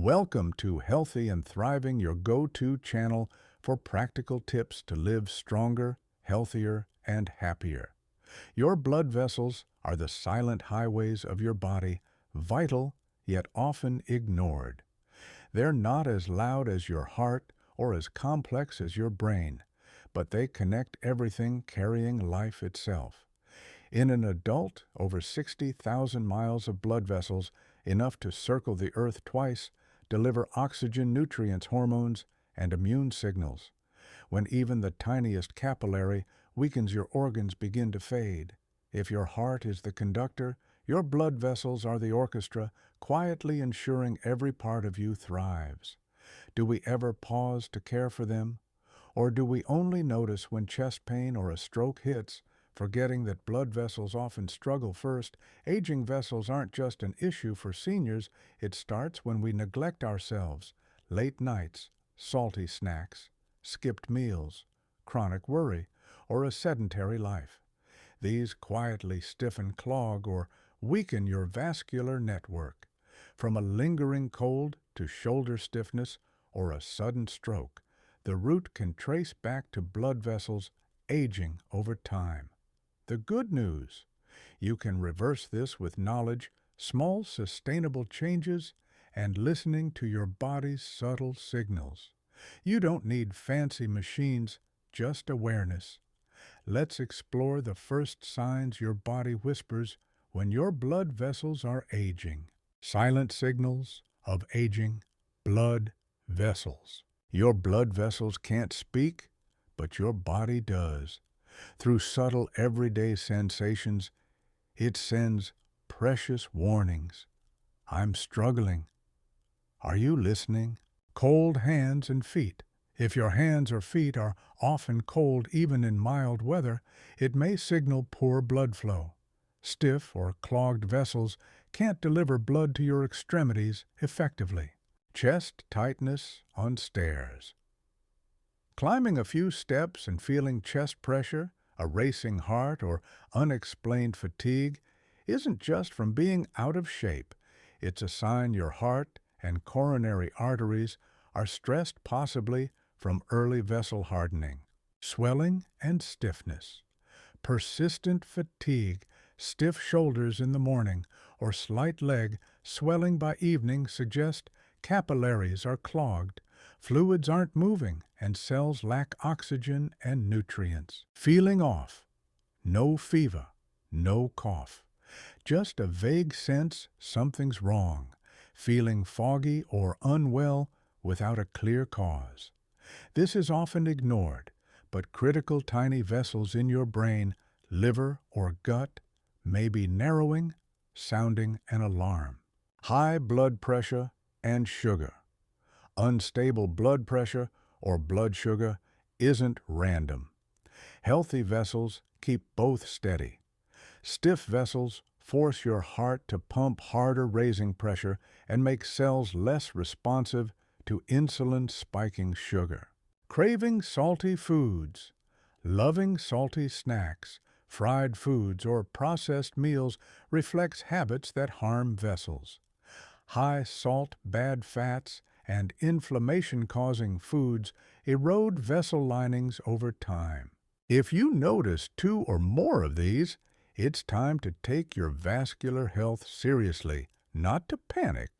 Welcome to Healthy and Thriving, your go-to channel for practical tips to live stronger, healthier, and happier. Your blood vessels are the silent highways of your body, vital yet often ignored. They're not as loud as your heart or as complex as your brain, but they connect everything, carrying life itself. In an adult, over 60,000 miles of blood vessels, enough to circle the earth twice, deliver oxygen, nutrients, hormones, and immune signals. When even the tiniest capillary weakens, your organs begin to fade. If your heart is the conductor, your blood vessels are the orchestra, quietly ensuring every part of you thrives. Do we ever pause to care for them? Or do we only notice when chest pain or a stroke hits, forgetting that blood vessels often struggle first? Aging vessels aren't just an issue for seniors, it starts when we neglect ourselves. Late nights, salty snacks, skipped meals, chronic worry, or a sedentary life. These quietly stiffen, clog, or weaken your vascular network. From a lingering cold to shoulder stiffness or a sudden stroke, the root can trace back to blood vessels aging over time. The good news: you can reverse this with knowledge, small sustainable changes, and listening to your body's subtle signals. You don't need fancy machines, just awareness. Let's explore the first signs your body whispers when your blood vessels are aging. Silent signals of aging blood vessels. Your blood vessels can't speak, but your body does. Through subtle everyday sensations, it sends precious warnings. I'm struggling. Are you listening? Cold hands and feet. If your hands or feet are often cold even in mild weather, it may signal poor blood flow. Stiff or clogged vessels can't deliver blood to your extremities effectively. Chest tightness on stairs. Climbing a few steps and feeling chest pressure, a racing heart, or unexplained fatigue isn't just from being out of shape. It's a sign your heart and coronary arteries are stressed, possibly from early vessel hardening. Swelling and stiffness. Persistent fatigue, stiff shoulders in the morning, or slight leg swelling by evening suggest capillaries are clogged, fluids aren't moving, and cells lack oxygen and nutrients. Feeling off. No fever, no cough. Just a vague sense something's wrong. Feeling foggy or unwell without a clear cause. This is often ignored, but critical tiny vessels in your brain, liver, or gut may be narrowing, sounding an alarm. High blood pressure and sugar. Unstable blood pressure or blood sugar isn't random. Healthy vessels keep both steady. Stiff vessels force your heart to pump harder, raising pressure, and make cells less responsive to insulin-spiking sugar. Craving salty foods. Loving salty snacks, fried foods, or processed meals reflects habits that harm vessels. High salt, bad fats, and inflammation-causing foods erode vessel linings over time. If you notice two or more of these, it's time to take your vascular health seriously, not to panic,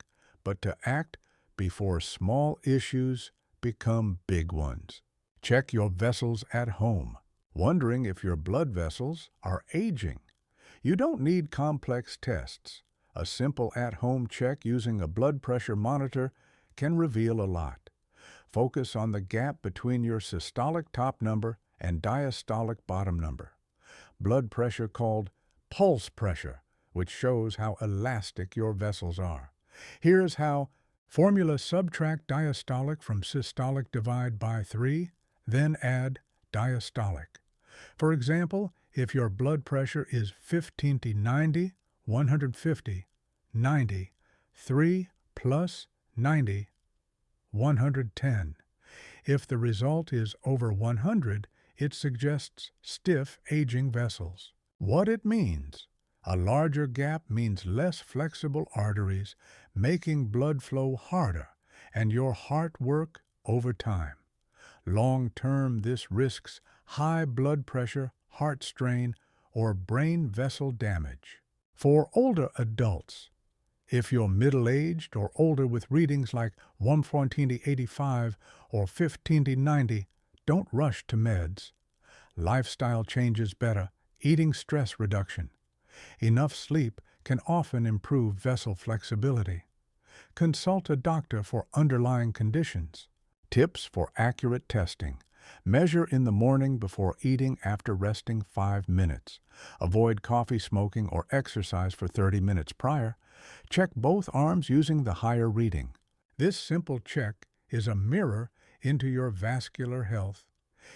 but to act before small issues become big ones. Check your vessels at home. Wondering if your blood vessels are aging? You don't need complex tests. A simple at-home check using a blood pressure monitor can reveal a lot. Focus on the gap between your systolic top number and diastolic bottom number. Blood pressure called pulse pressure, which shows how elastic your vessels are. Here's how. Formula: subtract diastolic from systolic, divide by 3, then add diastolic. For example, if your blood pressure is 15/90, 150, 90, 3 plus 90, 110. If the result is over 100, it suggests stiff, aging vessels. What it means: a larger gap means less flexible arteries, making blood flow harder and your heart work over time. Long-term, this risks high blood pressure, heart strain, or brain vessel damage. For older adults, if you're middle-aged or older with readings like 114/85 or 15/90, don't rush to meds. Lifestyle changes better, eating stress reduction. Enough sleep can often improve vessel flexibility. Consult a doctor for underlying conditions. Tips for accurate testing. Measure in the morning before eating after resting 5 minutes. Avoid coffee, smoking, or exercise for 30 minutes prior. Check both arms using the higher reading. This simple check is a mirror into your vascular health.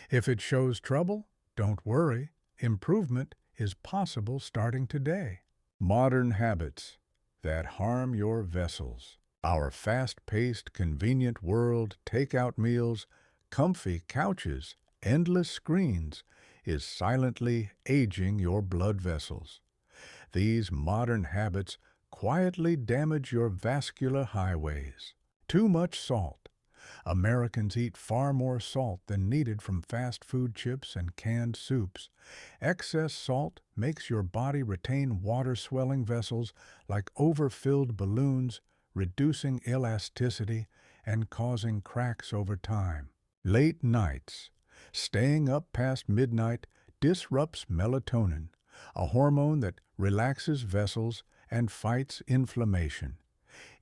If it shows trouble, don't worry. Improvement is possible starting today. Modern habits that harm your vessels. Our fast-paced, convenient world, takeout meals, comfy couches, endless screens is silently aging your blood vessels. These modern habits quietly damage your vascular highways. Too much salt. Americans eat far more salt than needed from fast food chips and canned soups. Excess salt makes your body retain water-swelling vessels like overfilled balloons, reducing elasticity and causing cracks over time. Late nights. Staying up past midnight disrupts melatonin, a hormone that relaxes vessels and fights inflammation.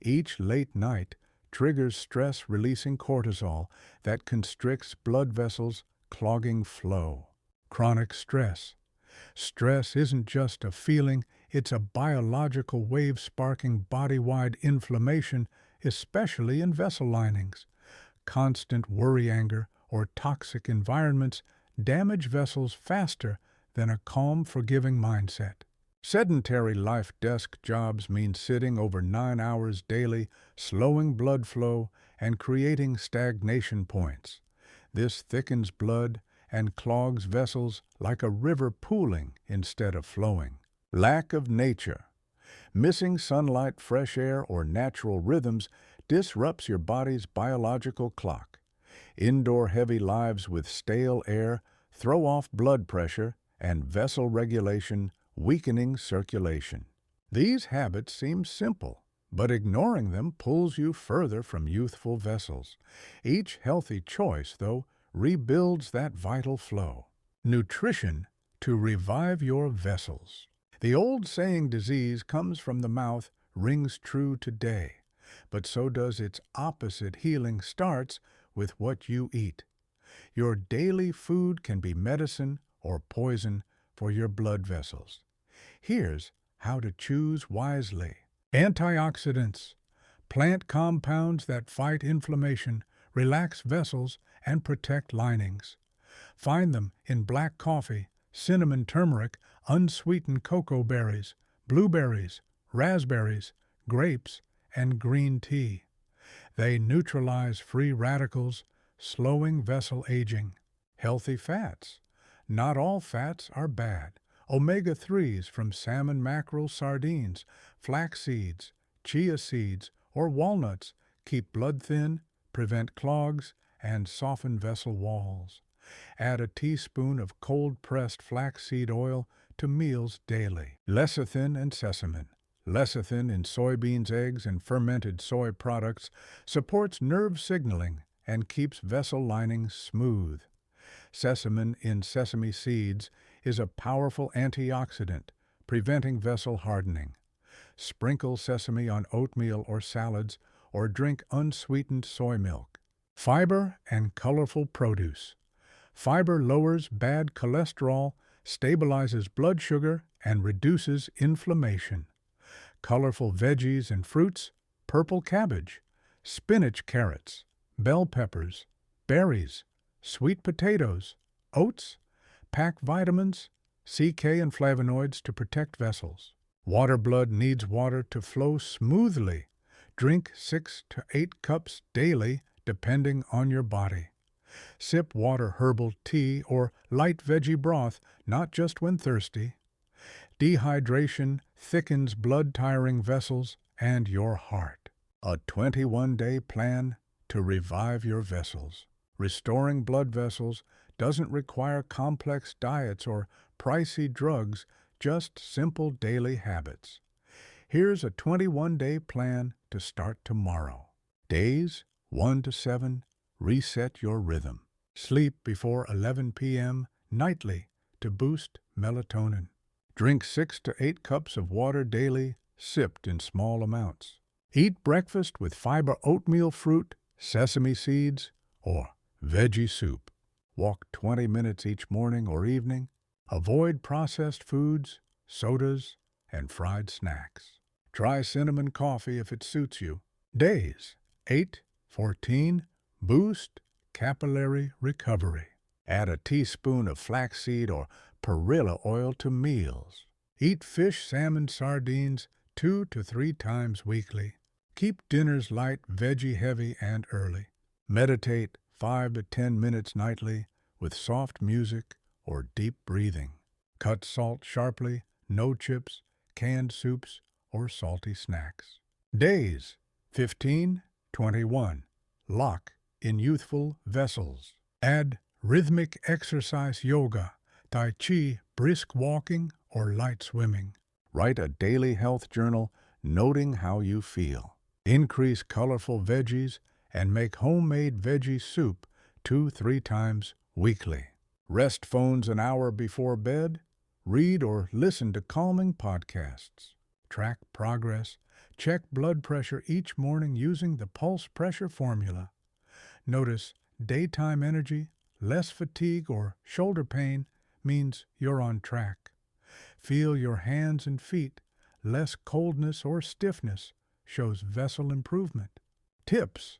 Each late night triggers stress-releasing cortisol that constricts blood vessels, clogging flow. Chronic stress. Stress isn't just a feeling, it's a biological wave sparking body-wide inflammation, especially in vessel linings. Constant worry, anger, or toxic environments damage vessels faster than a calm, forgiving mindset. Sedentary life desk jobs mean sitting over 9 hours daily, slowing blood flow and creating stagnation points. This thickens blood and clogs vessels like a river pooling instead of flowing. Lack of nature. Missing sunlight, fresh air, or natural rhythms disrupts your body's biological clock. Indoor heavy lives with stale air throw off blood pressure and vessel regulation, weakening circulation. These habits seem simple, but ignoring them pulls you further from youthful vessels. Each healthy choice, though, rebuilds that vital flow. Nutrition to revive your vessels. The old saying disease comes from the mouth rings true today, but so does its opposite, healing starts with what you eat. Your daily food can be medicine or poison for your blood vessels. Here's how to choose wisely. Antioxidants. Plant compounds that fight inflammation, relax vessels, and protect linings. Find them in black coffee, cinnamon, turmeric, unsweetened cocoa berries, blueberries, raspberries, grapes, and green tea. They neutralize free radicals, slowing vessel aging. Healthy fats. Not all fats are bad. Omega-3s from salmon, mackerel, sardines, flax seeds, chia seeds, or walnuts keep blood thin, prevent clogs, and soften vessel walls. Add a teaspoon of cold-pressed flaxseed oil to meals daily. Lecithin and sesamin. Lecithin in soybeans, eggs, and fermented soy products supports nerve signaling and keeps vessel linings smooth. Sesamin in sesame seeds is a powerful antioxidant, preventing vessel hardening. Sprinkle sesame on oatmeal or salads, or drink unsweetened soy milk. Fiber and colorful produce. Fiber lowers bad cholesterol, stabilizes blood sugar, and reduces inflammation. Colorful veggies and fruits, purple cabbage, spinach, carrots, bell peppers, berries, sweet potatoes, oats, pack vitamins, CK and flavonoids to protect vessels. Water blood needs water to flow smoothly. Drink 6 to 8 cups daily, depending on your body. Sip water, herbal tea, or light veggie broth, not just when thirsty. Dehydration thickens blood-tiring vessels and your heart. A 21-day plan to revive your vessels. Restoring blood vessels doesn't require complex diets or pricey drugs, just simple daily habits. Here's a 21-day plan to start tomorrow. Days 1 to 7, reset your rhythm. Sleep before 11 p.m. nightly to boost melatonin. Drink 6 to 8 cups of water daily, sipped in small amounts. Eat breakfast with fiber oatmeal fruit, sesame seeds, or veggie soup. Walk 20 minutes each morning or evening. Avoid processed foods, sodas, and fried snacks. Try cinnamon coffee if it suits you. Days 8, 14, boost capillary recovery. Add a teaspoon of flaxseed or perilla oil to meals. Eat fish, salmon, sardines 2 to 3 times weekly. Keep dinners light, veggie heavy, and early. Meditate 5 to 10 minutes nightly with soft music or deep breathing. Cut salt sharply, no chips, canned soups, or salty snacks. Days 15, 21. Lock in youthful vessels. Add rhythmic exercise, yoga, tai chi, brisk walking, or light swimming. Write a daily health journal noting how you feel. Increase colorful veggies and make homemade veggie soup 2-3 times weekly. Rest phones an hour before bed. Read or listen to calming podcasts. Track progress. Check blood pressure each morning using the pulse pressure formula. Notice daytime energy, less fatigue or shoulder pain means you're on track. Feel your hands and feet. Less coldness or stiffness shows vessel improvement. Tips: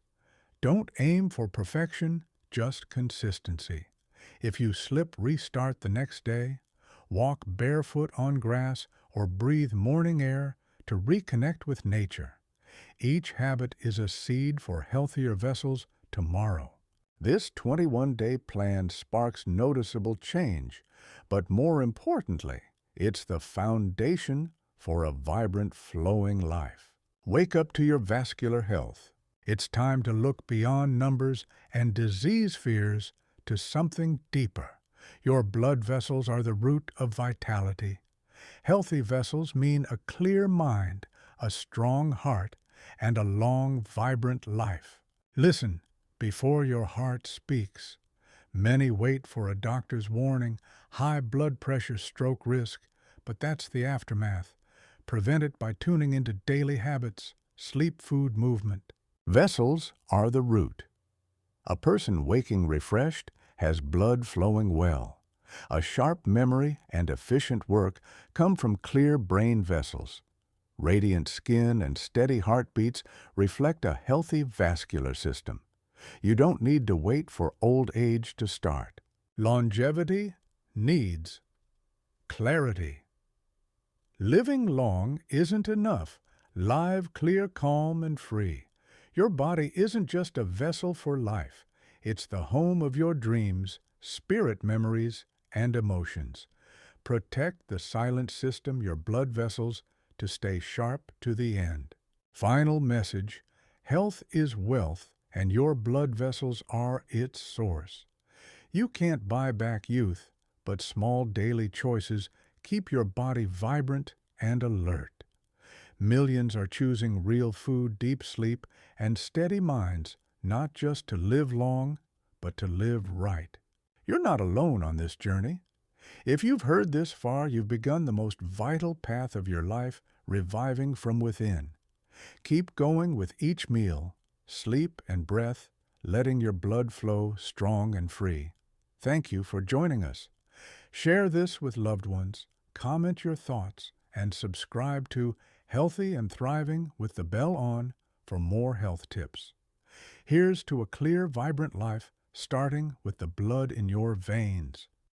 don't aim for perfection, just consistency. If you slip, restart the next day. Walk barefoot on grass or breathe morning air to reconnect with nature. Each habit is a seed for healthier vessels tomorrow. This 21-day plan sparks noticeable change, but more importantly, it's the foundation for a vibrant, flowing life. Wake up to your vascular health. It's time to look beyond numbers and disease fears to something deeper. Your blood vessels are the root of vitality. Healthy vessels mean a clear mind, a strong heart, and a long, vibrant life. Listen before your heart speaks. Many wait for a doctor's warning, high blood pressure, stroke risk, but that's the aftermath. Prevent it by tuning into daily habits, sleep, food, movement. Vessels are the root. A person waking refreshed has blood flowing well. A sharp memory and efficient work come from clear brain vessels. Radiant skin and steady heartbeats reflect a healthy vascular system. You don't need to wait for old age to start. Longevity needs clarity. Living long isn't enough. Live, clear, calm, and free. Your body isn't just a vessel for life. It's the home of your dreams, spirit memories, and emotions. Protect the silent system, your blood vessels, to stay sharp to the end. Final message: health is wealth, and your blood vessels are its source. You can't buy back youth, but small daily choices keep your body vibrant and alert. Millions are choosing real food, deep sleep, and steady minds, not just to live long, but to live right. You're not alone on this journey. If you've heard this far, you've begun the most vital path of your life, reviving from within. Keep going with each meal, sleep, and breath, letting your blood flow strong and free. Thank you for joining us. Share this with loved ones, comment your thoughts, and subscribe to Healthy and Thriving with the bell on for more health tips. Here's to a clear, vibrant life, starting with the blood in your veins.